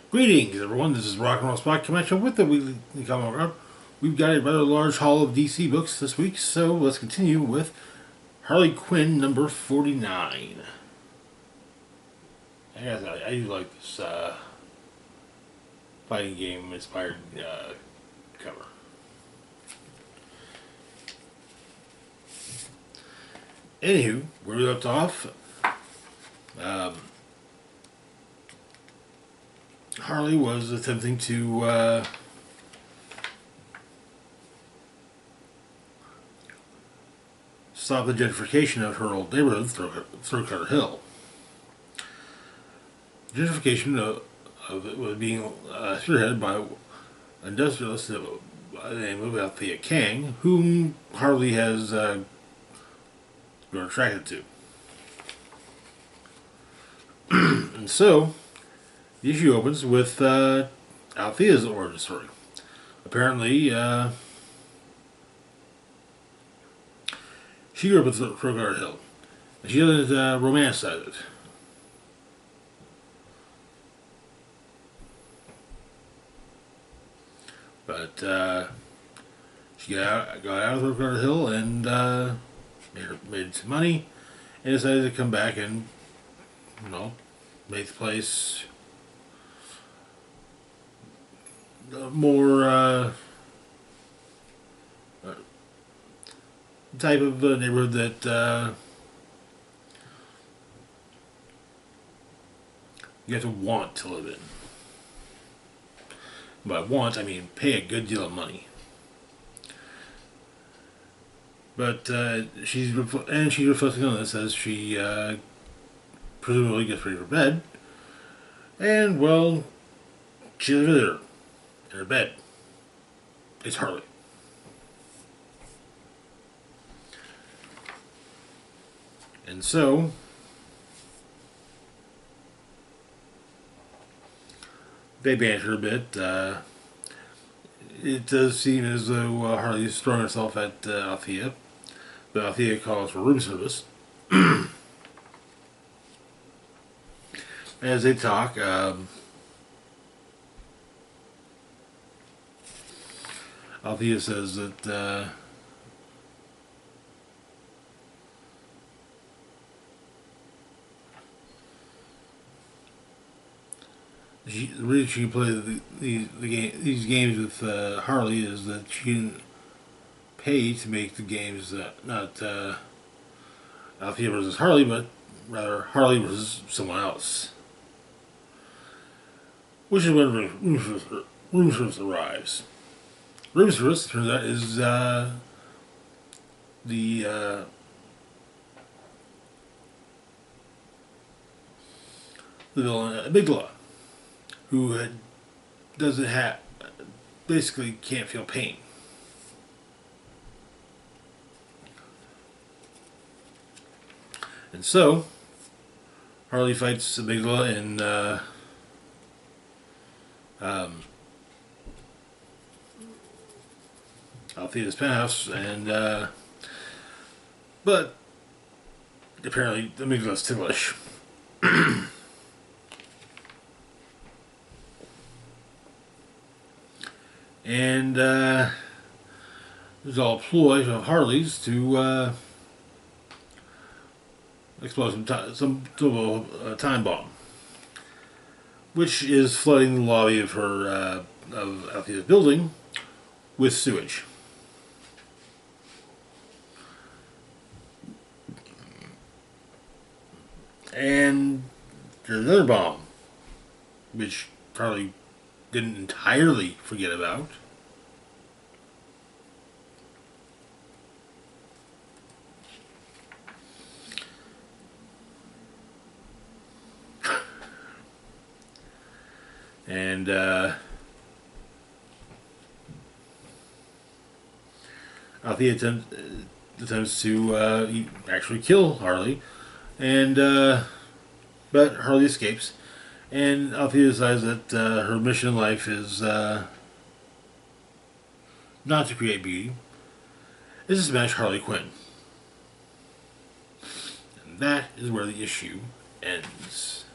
Greetings, everyone. This is Rock and Roll Spot coming at you with the weekly comic run. We've got a rather large haul of DC books this week, so let's continue with Harley Quinn number 49. I do like this fighting game inspired cover. Anywho, where we left off, Harley was attempting to stop the gentrification of her old neighborhood, Fartacular Hill. Gentrification of it was being spearheaded by an industrialist by the name of Althea Kang, whom Harley has grown attracted to. And so, the issue opens with Althea's origin story. Apparently, she grew up with Fartacular Hill, and she doesn't romanticize it. But she got out of Fartacular Hill and made some money, and decided to come back and, make the place more type of neighborhood that you have to want to live in. By want, I mean pay a good deal of money. But she's reflecting on this as she presumably gets ready for bed, and well, she's a visitor in her bed. It's Harley. And so, they banter a bit. It does seem as though Harley is throwing herself at Althea, but Althea calls for room service. As they talk, Althea says that the reason she can play these games with Harley is that she didn't pay to make the games, not Althea versus Harley, but rather Harley versus someone else. Which is when room service arrives. Room service, turns out, is the villain Amygdala, who doesn't have, basically can't feel pain. And so, Harley fights Amygdala in Althea's penthouse, and but apparently Amygdala's ticklish. And there's all a ploy of Harley's to explode some time bomb, which is flooding the lobby of her of Althea's building with sewage. And there's another bomb, which Harley didn't entirely forget about. And Althea attempts to actually kill Harley, and but Harley escapes, and Althea decides that her mission in life is not to create beauty, is to smash Harley Quinn. And that is where the issue ends.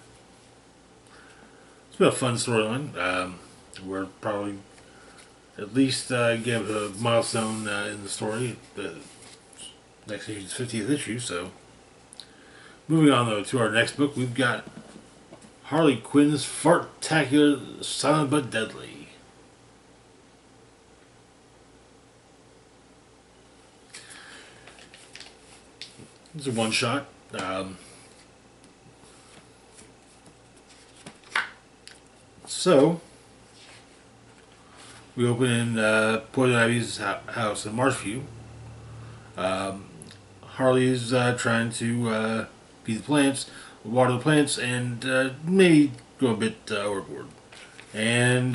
it's been a fun storyline. We're probably at least give a milestone in the story. The next issue's 50th issue. So moving on though to our next book, we've got Harley Quinn's Fartacular, Silent but Deadly. It's a one shot. So we open in Poison Ivy's house in Marshview. Harley's trying to feed the plants, water the plants, and maybe go a bit overboard. And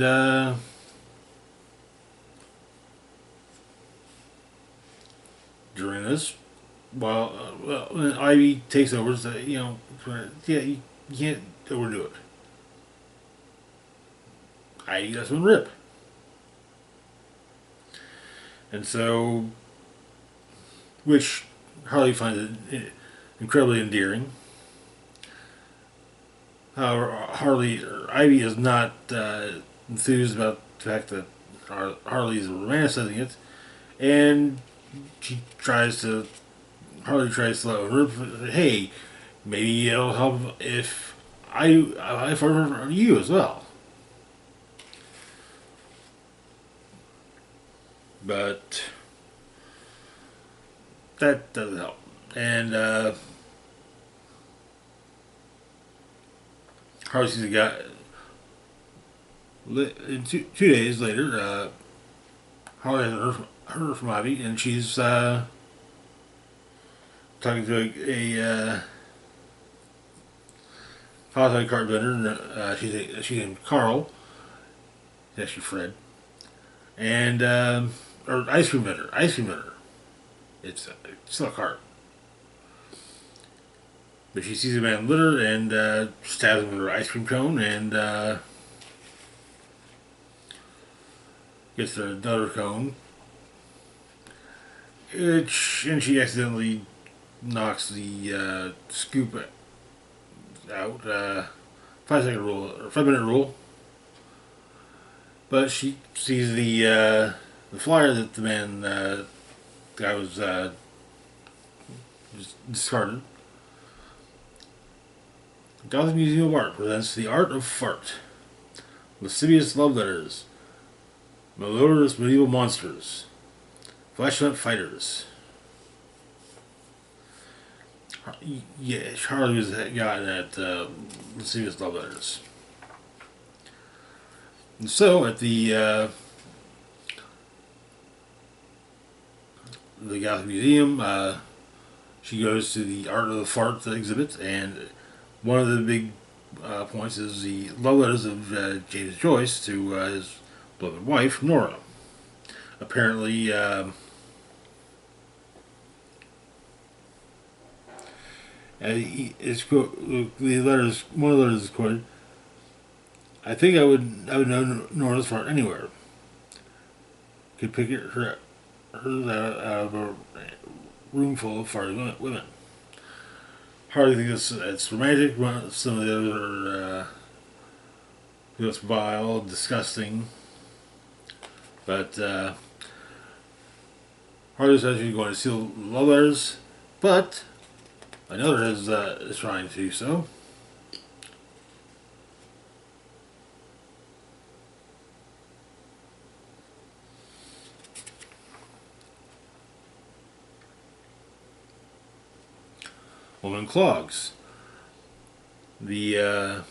during this, when Ivy takes over, so, yeah, you can't overdo it. Ivy doesn't rip. And so, which Harley finds it incredibly endearing. However, Ivy is not enthused about the fact that Harley is romanticizing it, and Harley tries to let her, hey, maybe it'll help if I for you as well. But that doesn't help. And Harley sees a guy. Two days later, Harley hasn't heard from Ivy, and she's talking to a hot dog cart vendor. And, she's named Carl. It's actually Fred. And or ice cream vendor. It's still a cart. But she sees a man in litter and stabs him with her ice cream cone and gets her another cone. And she accidentally knocks the scoop out. 5 second rule, or 5 minute rule. But she sees the flyer that the guy was just discarded. Gotham Museum of Art presents The Art of Fart. Lascivious love letters. Malodorous medieval monsters. Flashlight fighters. Yeah, Charlie was gotten at lascivious love letters. And so at the Gotham Museum, she goes to the Art of the Fart exhibit, and one of the big points is the love letters of James Joyce to his beloved wife, Nora. Apparently, it's the letters. One of the letters is quoted. I think I would know Nora's fart anywhere. Could pick her out of a room full of farting women. Hardly think it's romantic. Some of the other it's vile, disgusting. But Harley says she's going to steal love letters, but another is trying to do so. Woman clogs. The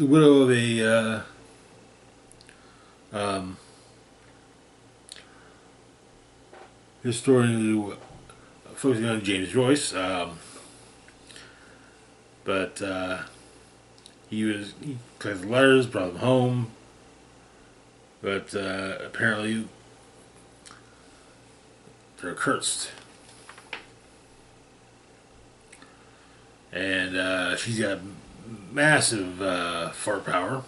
widow of a historian who focusing on James Joyce, but he collected letters, brought them home, but apparently they're cursed. And she's got massive fart power.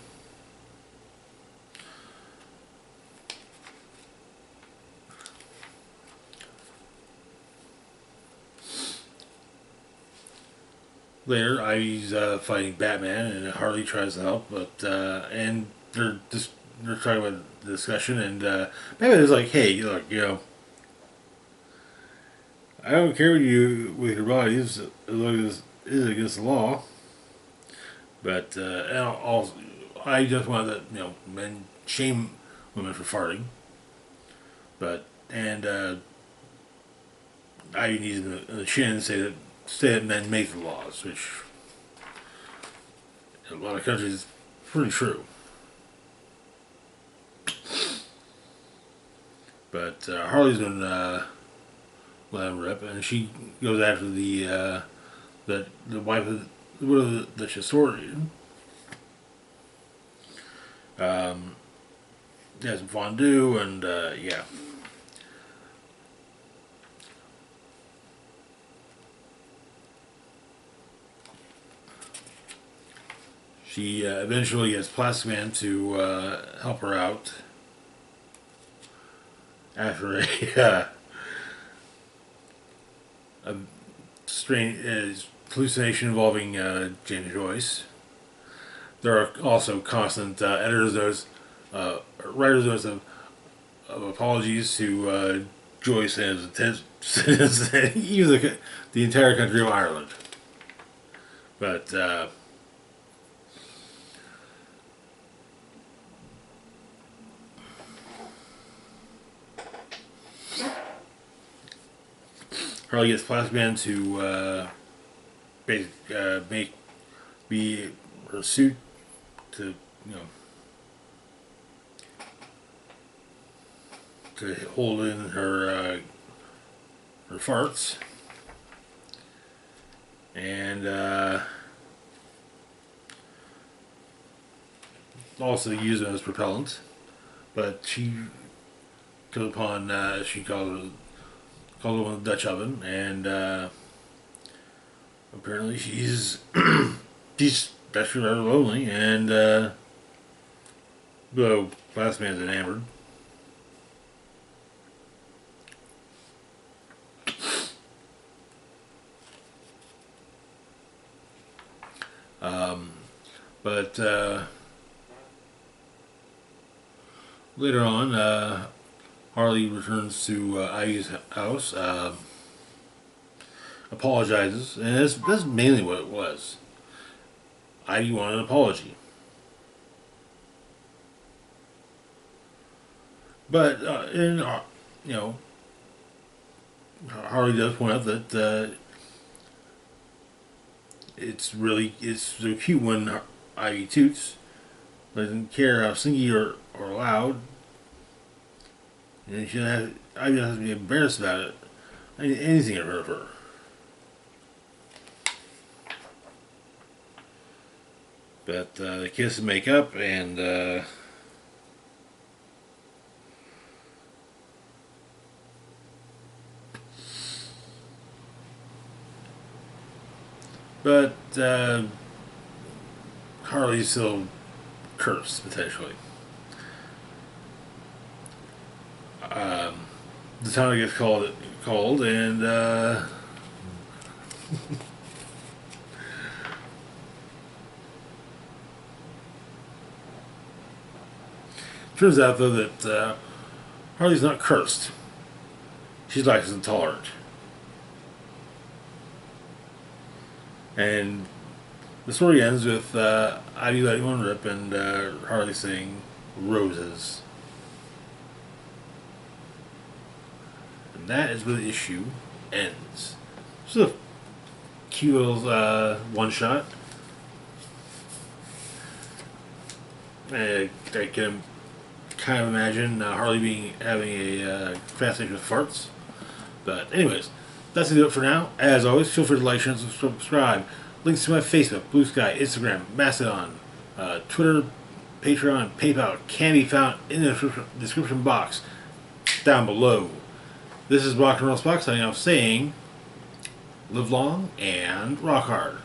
later, Ivy's fighting Batman, and Harley tries to help, but and they're talking about the discussion, and Batman is like, "Hey, look, I don't care what you with your bodies as long as it is against the law, but and also, I just want that men shame women for farting, but and Ivy needs in the chin to say that men make the laws, which in a lot of countries is pretty true. But Harley's been let him rip, and she goes after the wife of the historian. Has some fondue, and yeah. She eventually gets Plastic Man to help her out after a strange hallucination involving James Joyce. There are also constant editor's notes, writer's notes of apologies to Joyce and even the entire country of Ireland. But Harley gets Plastic Man to be her suit to to hold in her farts, and also use them as propellant. But she comes upon she calls it one of the Dutch oven, and apparently she's she's actually rather lonely, and though Plastic Man's enamored. But later on, Harley returns to Ivy's house, apologizes, and that's mainly what it was. Ivy wanted an apology. But, Harley does point out that it's so cute when Ivy toots, doesn't care how slinky or loud, and Ivy doesn't have to be embarrassed about it. Anything I've heard of her. But they kiss and make up, and but Harley's still cursed, potentially. The town gets called, and turns out though that Harley's not cursed. She's like intolerant, and the story ends with Ivy letting one rip, and Harley saying roses. And that is where the issue ends. So, cute little one shot. I can kind of imagine Harley having a fascination with farts. But anyways, that's gonna do it for now. As always, feel free to like, share, and subscribe. Links to my Facebook, Blue Sky, Instagram, Mastodon, Twitter, Patreon, and PayPal can be found in the description box down below. This is Rock and Roll Spock signing off saying, live long and rock hard.